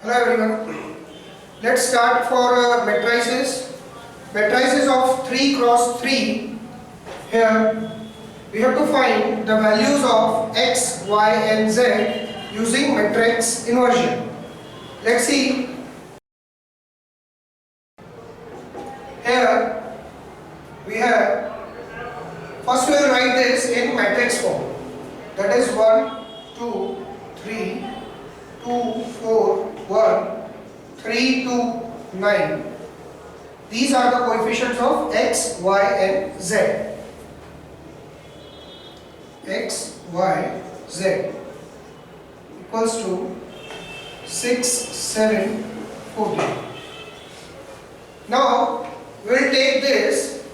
Hello everyone. Let's start for matrices. Matrices of 3 cross 3. Here we have to find the values of x, y and z using matrix inversion. Let's see. Here we have, first we will write this in matrix form. That is 1, 2, 3, 2, 4, 1, 3, 2, 9. These are the coefficients of x, y and z. X, y, z equals to 6, 7, 14. Now we will take this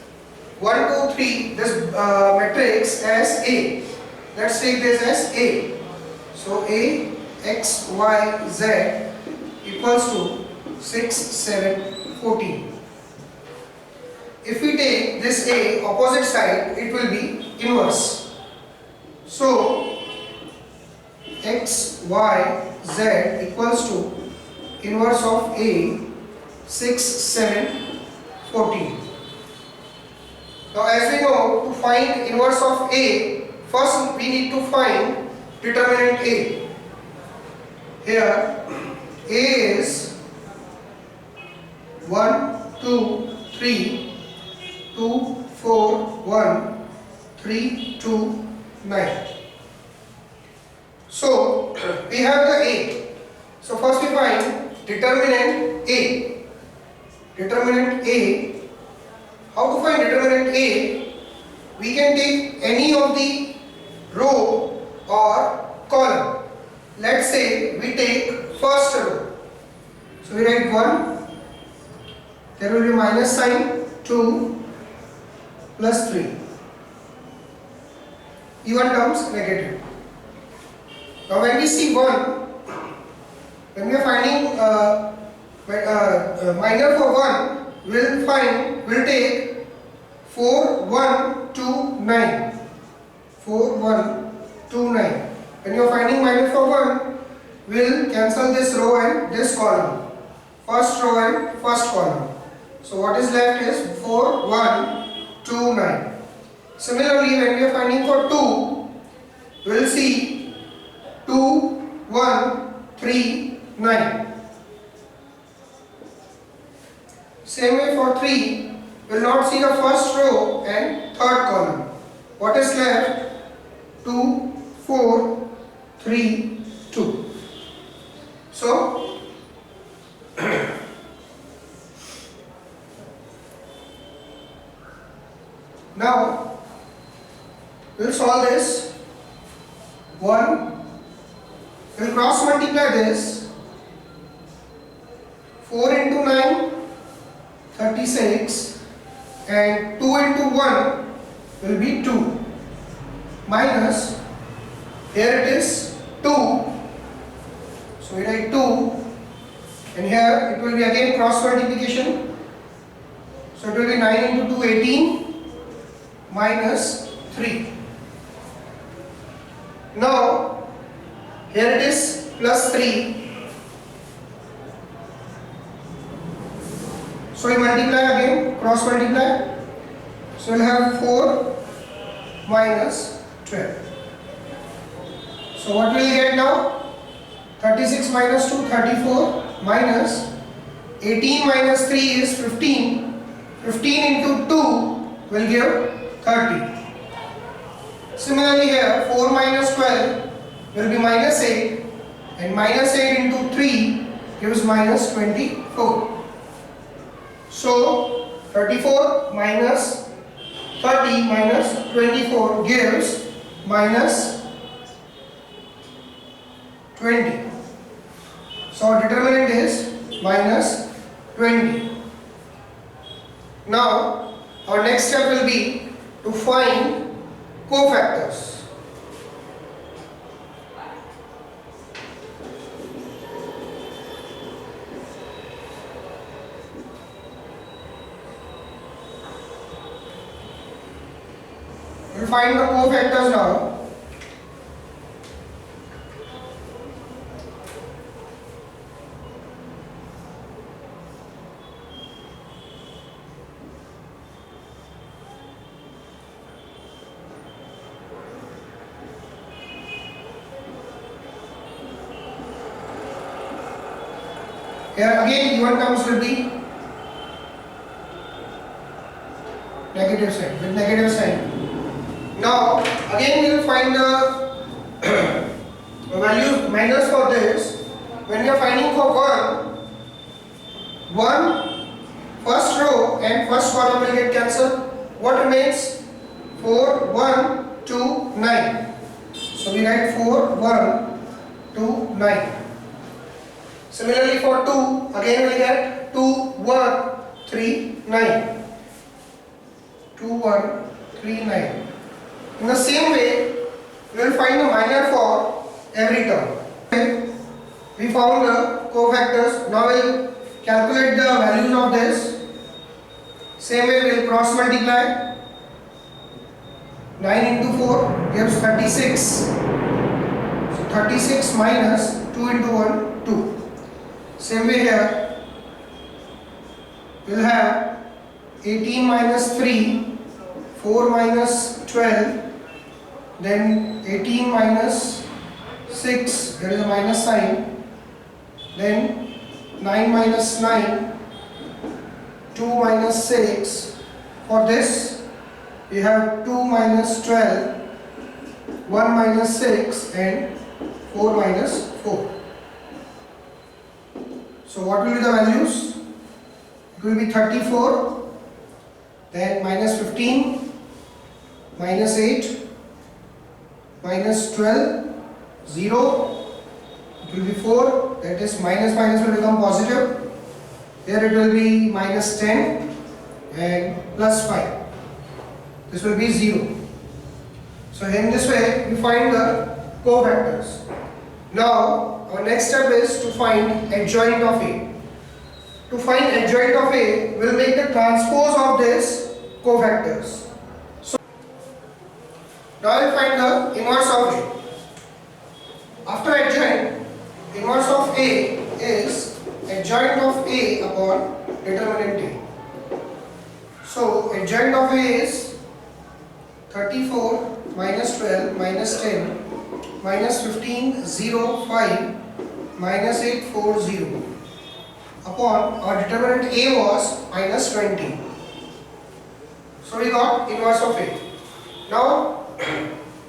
1, 2, 3, this matrix as A. Let's take this as A. So A, x, y, z equals to 6, 7, 14. If we take this A opposite side, it will be inverse. So x, y, z equals to inverse of A, 6, 7, 14. Now as we know, to find inverse of A, first we need to find determinant A. Here A is 1, 2, 3, 2, 4, 1, 3, 2, 9. So we have the A. So first we find determinant A. Determinant A. How to find determinant A? We can take any of the row or column. Let's say we take first row. So we write 1, there will be minus sign, 2 plus 3. Even terms negative. Now when we see 1, when we are finding minor for 1, we'll take 4, 1, 2, 9. 4, 1, 2, 9. When you are finding minor for 1, we'll cancel this row and this column. First row and first column. So what is left is 4, 1, 2, 9. Similarly, when we are finding for 2, we'll see 2, 1, 3, 9. Same way for 3, we'll not see the first row and third column. What is left? 2, 4, 3, 2. So now we'll solve this. 1, we'll cross multiply this. 4 into 9, 36, and 2 into 1 will be 2, minus, here it is 2, so we write 2, and here it will be again cross multiplication, so it will be 9 into 2, 18, minus 3. Now here it is plus 3, so we multiply again, cross multiply, so we'll have 4 minus 12. So what will we get now? 36 minus 2, 34, minus 18 minus 3 is 15. 15 into 2 will give 30. Similarly here, 4 minus 12 will be minus 8, and minus 8 into 3 gives minus 24. So 34 minus 30 minus 24 gives minus 20. So our determinant is minus 20. Now our next step will be to find cofactors. We will find the cofactors now. Here again even terms will be negative sign, with negative sign. Now again we will find the value minus for this. When we are finding for 1 first row and first column will get cancelled. What remains? 4, 1, 2, 9. So we write 4, 1, 2, 9. Similarly for 2, again we will get 2, 1, 3, 9. 2, 1, 3, 9. In the same way, we will find the minor for every term. We found the cofactors. Now we will calculate the values of this. Same way we will cross multiply. 9 into 4 gives 36. So 36 minus 2 into 1, 2. Same way here, we will have 18 minus 3, 4 minus 12, then 18 minus 6, there is a minus sign, then 9 minus 9, 2 minus 6. For this, we have 2 minus 12, 1 minus 6 and 4 minus 4. So what will be the values? It will be 34, then minus 15, minus 8, minus 12, 0, it will be 4, that is minus minus will become positive. Here it will be minus 10 and plus 5. This will be 0. So in this way we find the cofactors. Now our next step is to find adjoint of A. To find adjoint of A, we will make the transpose of this cofactors. So now I will find the inverse of A. After adjoint, inverse of A is adjoint of A upon determinant A. So adjoint of A is 34 minus 12 minus 10 minus 15 0 5 minus 8 4 0 upon our determinant A was minus 20. So we got inverse of A. Now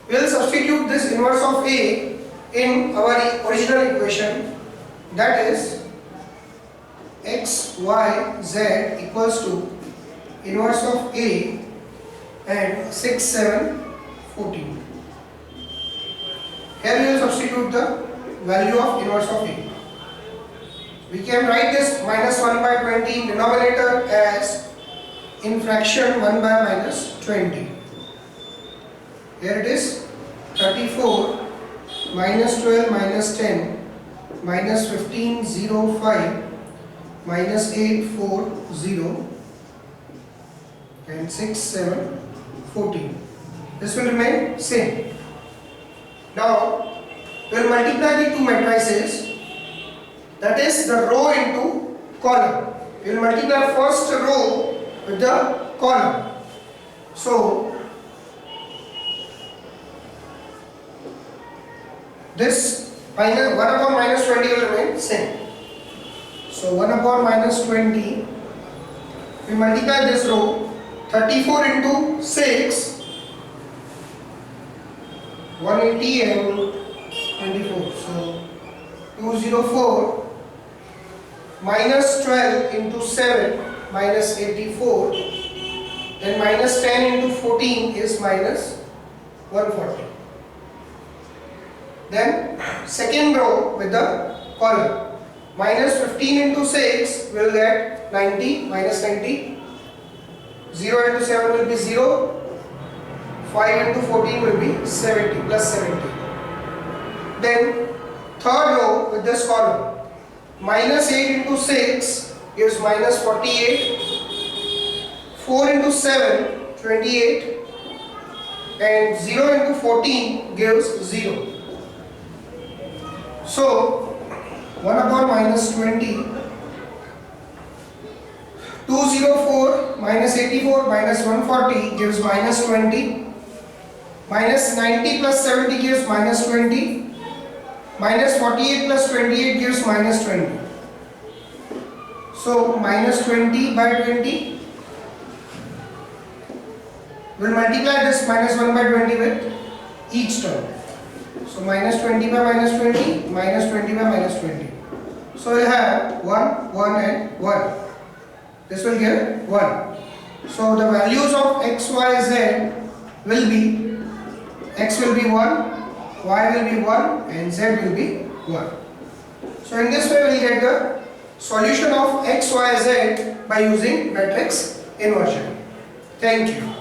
we will substitute this inverse of A in our original equation, that is x y z equals to inverse of A and 6 7 14. Here we will substitute the value of inverse of A. We can write this minus 1 by 20 in denominator as in fraction 1 by minus 20. Here it is 34 minus 12 minus 10 minus 15 0 5 minus 8 4 0 and 6 7 14. This will remain same. Now we will multiply the two matrices, that is the row into column. We will multiply first row with the column. So this minus 1 upon minus 20 will remain same. So 1 upon minus 20, we multiply this row, 34 into 6, 180 and 24. So 204 minus 12 into 7 minus 84, then minus 10 into 14 is minus 140. Then second row with the column, minus 15 into 6 will get 90 minus 90, 0 into 7 will be 0, 5 into 14 will be 70 plus 70. Then third row with this column, minus 8 into 6 gives minus 48, 4 into 7 28 and 0 into 14 gives 0. So 1 upon minus 20, 204 minus 84 minus 140 gives minus 20, minus 90 plus 70 gives minus 20, minus 48 plus 28 gives minus 20. So minus 20 by 20. We'll multiply this minus 1 by 20 with each term. So minus 20 by minus 20, minus 20 by minus 20. So we'll have 1, 1 and 1. This will give 1. So the values of x, y, z will be, x will be 1, y will be 1 and z will be 1. So in this way we will get the solution of x, y, z by using matrix inversion. Thank you.